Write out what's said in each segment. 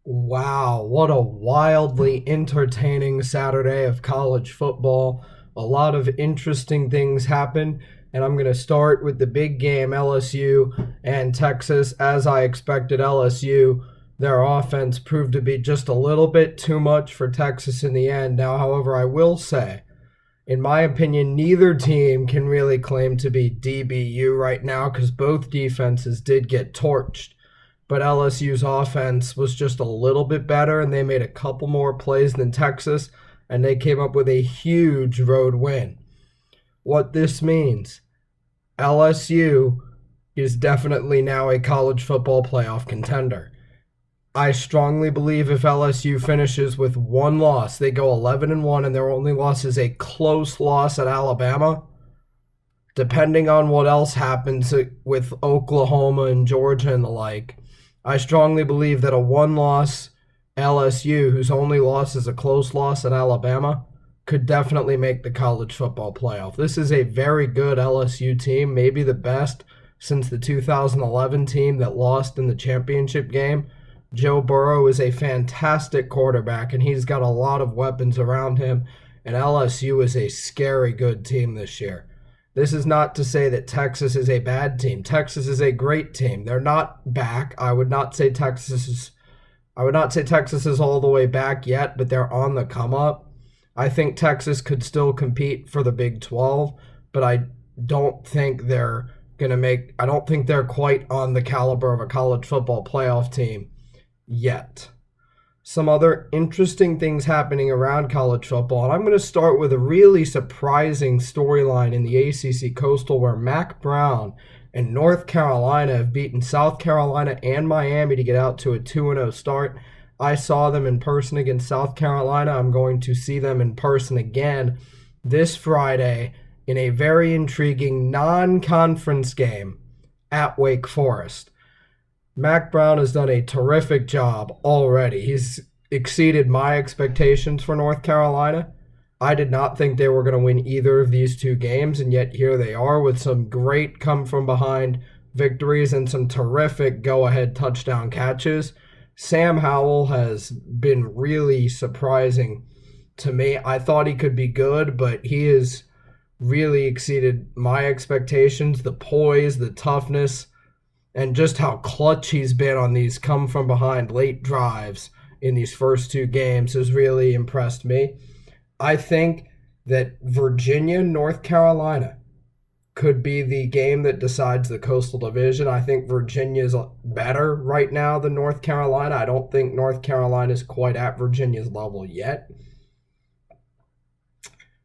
Wow, what a wildly entertaining Saturday of college football. A lot of interesting things happen, and I'm going to start with the big game LSU and Texas. As I expected, LSU, their offense proved to be just a little bit too much for Texas in the end. Now, however, I will say, in my opinion, neither team can really claim to be DBU right now because both defenses did get torched. But LSU's offense was just a little bit better, and they made a couple more plays than Texas, and they came up with a huge road win. What this means, LSU is definitely now a college football playoff contender. I strongly believe if LSU finishes with one loss, they go 11-1, and their only loss is a close loss at Alabama. Depending on what else happens with Oklahoma and Georgia and the like, I strongly believe that a one-loss LSU, whose only loss is a close loss at Alabama, could definitely make the college football playoff. This is a very good LSU team, maybe the best since the 2011 team that lost in the championship game. Joe Burrow is a fantastic quarterback, and he's got a lot of weapons around him, and LSU is a scary good team this year. This is not to say that Texas is a bad team. Texas is a great team. They're not back. I would not say Texas is all the way back yet, but they're on the come up. I think Texas could still compete for the Big 12, but I don't think they're quite on the caliber of a college football playoff team yet. Some other interesting things happening around college football. And I'm going to start with a really surprising storyline in the ACC Coastal where Mack Brown and North Carolina have beaten South Carolina and Miami to get out to a 2-0 start. I saw them in person against South Carolina. I'm going to see them in person again this Friday in a very intriguing non-conference game at Wake Forest. Mack Brown has done a terrific job already. He's exceeded my expectations for North Carolina. I did not think they were going to win either of these two games, and yet here they are with some great come-from-behind victories and some terrific go-ahead touchdown catches. Sam Howell has been really surprising to me. I thought he could be good, but he has really exceeded my expectations. The poise, the toughness, and just how clutch he's been on these come-from-behind late drives in these first two games has really impressed me. I think that Virginia, North Carolina could be the game that decides the Coastal Division. I think Virginia's better right now than North Carolina. I don't think North Carolina's quite at Virginia's level yet.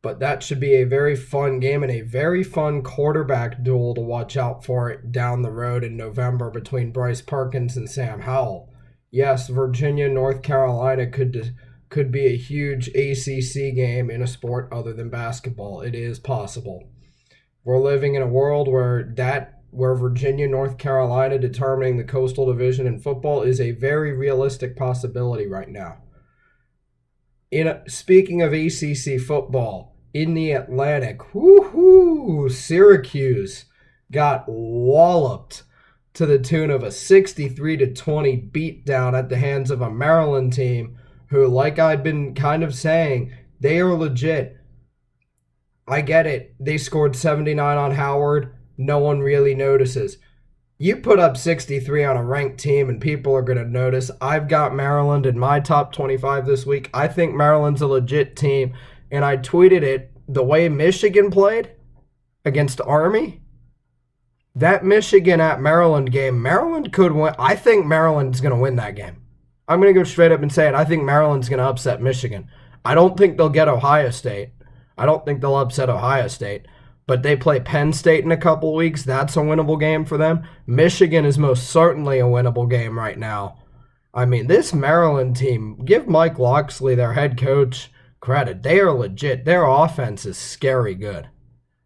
But that should be a very fun game and a very fun quarterback duel to watch out for down the road in November between Bryce Perkins and Sam Howell. Yes, Virginia, North Carolina could be a huge ACC game in a sport other than basketball. It is possible. We're living in a world where Virginia, North Carolina determining the Coastal Division in football is a very realistic possibility right now. Speaking of ACC football, in the Atlantic, Syracuse got walloped to the tune of a 63-20 beatdown at the hands of a Maryland team who, like I'd been kind of saying, they are legit. I get it. They scored 79 on Howard. No one really notices. You put up 63 on a ranked team and people are going to notice. I've got Maryland in my top 25 this week. I think Maryland's a legit team. And I tweeted it, the way Michigan played against Army, that Michigan at Maryland game, Maryland could win. I think Maryland's going to win that game. I'm going to go straight up and say it. I think Maryland's going to upset Michigan. I don't think they'll get Ohio State. I don't think they'll upset Ohio State. But they play Penn State in a couple weeks. That's a winnable game for them. Michigan is most certainly a winnable game right now. I mean, this Maryland team, give Mike Locksley, their head coach, credit. They are legit. Their offense is scary good.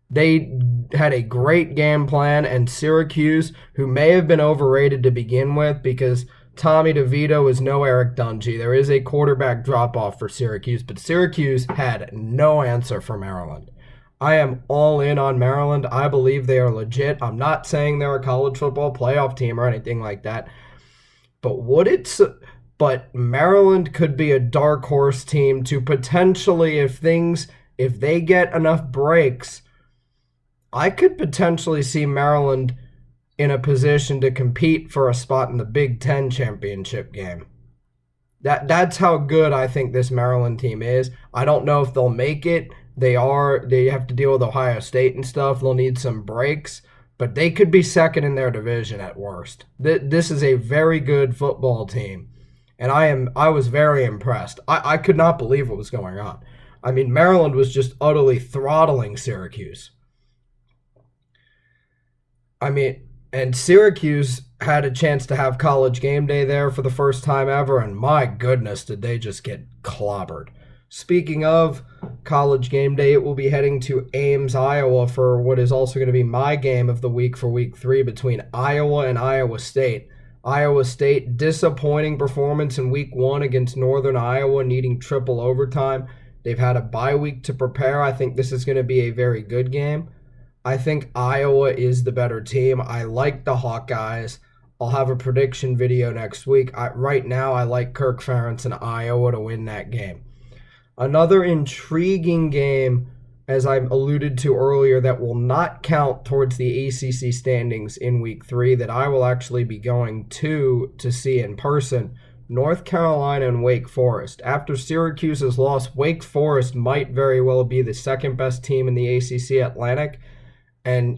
They had a great game plan, and Syracuse, who may have been overrated to begin with because Tommy DeVito is no Eric Dungy. There is a quarterback drop-off for Syracuse, but Syracuse had no answer for Maryland. I am all in on Maryland. I believe they are legit. I'm not saying they're a college football playoff team or anything like that. But But Maryland could be a dark horse team to potentially, if they get enough breaks, I could potentially see Maryland in a position to compete for a spot in the Big Ten championship game. That's how good I think this Maryland team is. I don't know if they'll make it. They have to deal with Ohio State and stuff. They'll need some breaks, but they could be second in their division at worst. This is a very good football team, and I was very impressed. I could not believe what was going on. I mean, Maryland was just utterly throttling Syracuse. I mean, and Syracuse had a chance to have College Game Day there for the first time ever, and my goodness, did they just get clobbered. Speaking of College Game Day, it will be heading to Ames, Iowa for what is also going to be my game of the week for Week 3 between Iowa and Iowa State. Iowa State, disappointing performance in Week 1 against Northern Iowa, needing triple overtime. They've had a bye week to prepare. I think this is going to be a very good game. I think Iowa is the better team. I like the Hawkeyes. I'll have a prediction video next week. Right now, I like Kirk Ferentz and Iowa to win that game. Another intriguing game, as I alluded to earlier, that will not count towards the ACC standings in Week 3 that I will actually be going to see in person, North Carolina and Wake Forest. After Syracuse's loss, Wake Forest might very well be the second best team in the ACC Atlantic, and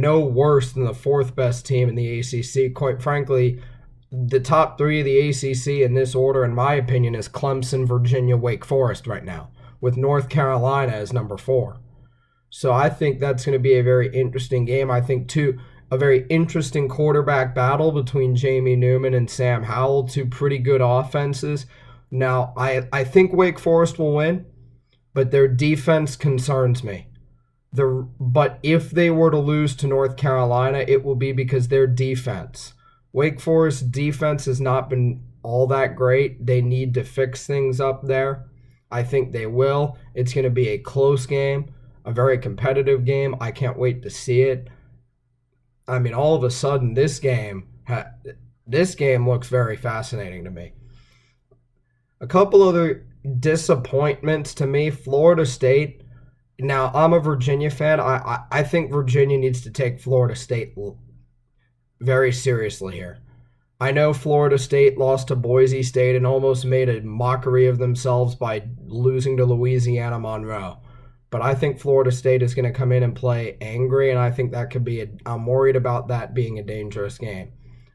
no worse than the fourth best team in the ACC. Quite frankly, the top three of the ACC in this order, in my opinion, is Clemson, Virginia, Wake Forest right now, with North Carolina as number 4. So I think that's going to be a very interesting game. I think, too, a very interesting quarterback battle between Jamie Newman and Sam Howell, two pretty good offenses. Now, I think Wake Forest will win, but their defense concerns me. But if they were to lose to North Carolina, it will be because their defense. Wake Forest defense has not been all that great. They need to fix things up there. I think they will. It's going to be a close game, a very competitive game. I can't wait to see it. I mean, all of a sudden, this game looks very fascinating to me. A couple other disappointments to me. Florida State. Now, I'm a Virginia fan. I think Virginia needs to take Florida State very seriously here. I know Florida State lost to Boise State and almost made a mockery of themselves by losing to Louisiana Monroe. But I think Florida State is going to come in and play angry, and I think that could be I'm worried about that being a dangerous game.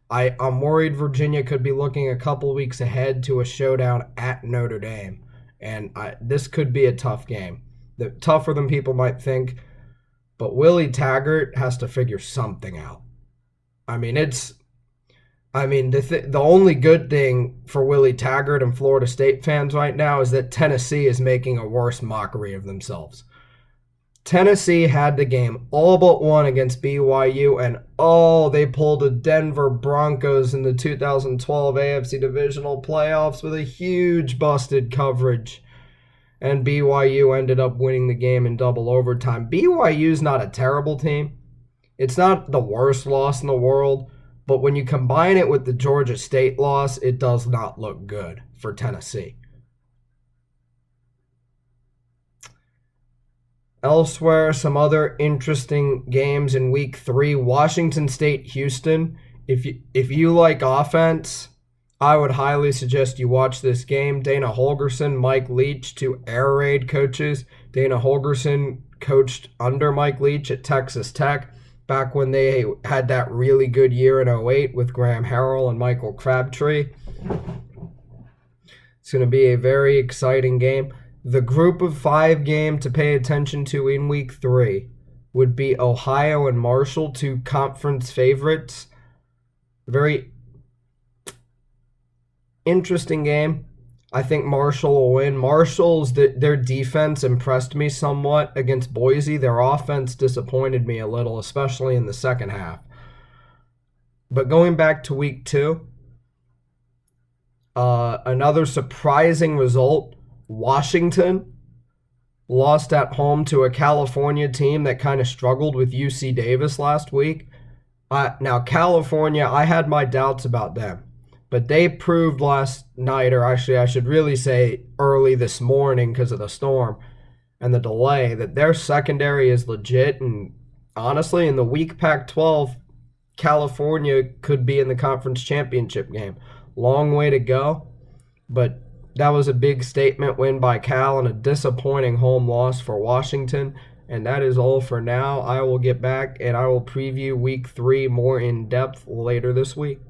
I'm worried Virginia could be looking a couple weeks ahead to a showdown at Notre Dame, and this could be a tough game. Tougher than people might think, but Willie Taggart has to figure something out. I mean, the only good thing for Willie Taggart and Florida State fans right now is that Tennessee is making a worse mockery of themselves. Tennessee had the game all but won against BYU, and they pulled the Denver Broncos in the 2012 AFC Divisional Playoffs with a huge busted coverage. And BYU ended up winning the game in double overtime. BYU's not a terrible team. It's not the worst loss in the world, but when you combine it with the Georgia State loss, it does not look good for Tennessee. Elsewhere, some other interesting games in Week 3. Washington State, Houston. If you like offense, I would highly suggest you watch this game. Dana Holgorsen, Mike Leach, two air raid coaches. Dana Holgorsen coached under Mike Leach at Texas Tech back when they had that really good year in 2008 with Graham Harrell and Michael Crabtree. It's going to be a very exciting game. The group of 5 game to pay attention to in Week 3 would be Ohio and Marshall, two conference favorites. Very interesting game. I think Marshall will win. Their defense impressed me somewhat against Boise. Their offense disappointed me a little, especially in the second half. But going back to Week 2, another surprising result. Washington lost at home to a California team that kind of struggled with UC Davis last week. Now, California, I had my doubts about them. But they proved last night, or actually, I should really say early this morning because of the storm and the delay, that their secondary is legit. And honestly, in the weak Pac 12, California could be in the conference championship game. Long way to go, but that was a big statement win by Cal and a disappointing home loss for Washington. And that is all for now. I will get back and I will preview week 3 more in depth later this week.